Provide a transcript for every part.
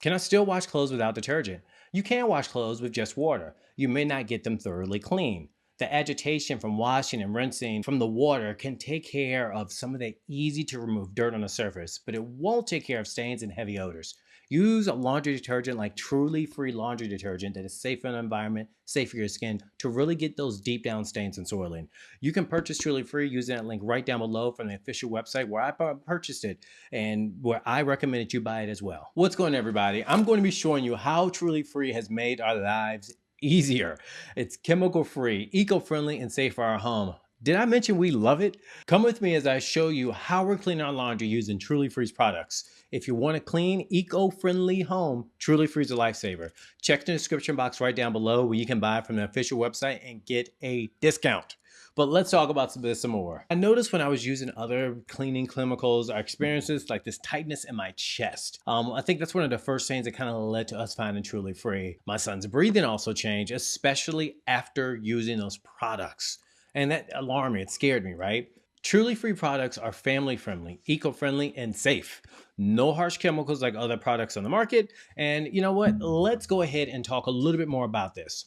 Can I still wash clothes without detergent? You can wash clothes with just water. You may not get them thoroughly clean. The agitation from washing and rinsing from the water can take care of some of the easy to remove dirt on the surface, but it won't take care of stains and heavy odors. Use a laundry detergent like Truly Free laundry detergent that is safe for the environment, safe for your skin to really get those deep down stains and soiling. You can purchase Truly Free using that link right down below from the official website where I purchased it and where I recommended you buy it as well. What's going on, everybody? I'm going to be showing you how Truly Free has made our lives easier. It's chemical free, eco-friendly, and safe for our home. Did I mention we love it? Come with me as I show you how we're cleaning our laundry using Truly Free's products. If you want a clean, eco-friendly home, Truly Free is a lifesaver. Check the description box right down below where you can buy from the official website and get a discount. But let's talk about this some more. I noticed when I was using other cleaning chemicals, I experienced like this tightness in my chest. I think that's one of the first things that kind of led to us finding Truly Free. My son's breathing also changed, especially after using those products. And that alarmed me, it scared me, right? Truly Free products are family friendly, eco-friendly, and safe. No harsh chemicals like other products on the market. And you know what? Let's go ahead and talk a little bit more about this.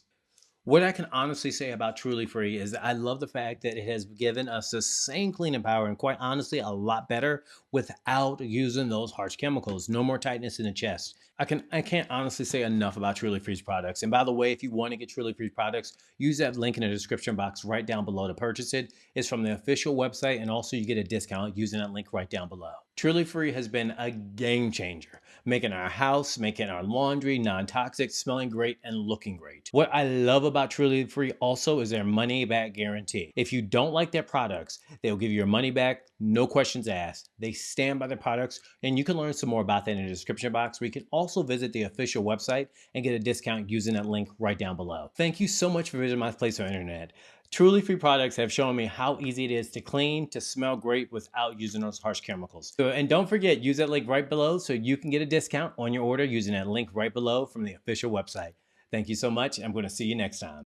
What I can honestly say about Truly Free is that I love the fact that it has given us the same cleaning power and quite honestly a lot better without using those harsh chemicals. No more tightness in the chest. I can't honestly say enough about Truly Free's products. And by the way, if you want to get Truly Free's products, use that link in the description box right down below to purchase it. It's from the official website and also you get a discount using that link right down below. Truly Free has been a game changer, making our house, making our laundry non-toxic, smelling great, and looking great. What I love about Truly Free also is their money back guarantee. If you don't like their products, they'll give you your money back, no questions asked. They stand by their products, and you can learn some more about that in the description box, where you can also visit the official website and get a discount using that link right down below. Thank you so much for visiting my place on the internet. Truly Free products have shown me how easy it is to clean, to smell great without using those harsh chemicals. And don't forget, use that link right below so you can get a discount on your order using that link right below from the official website. Thank you so much. I'm going to see you next time.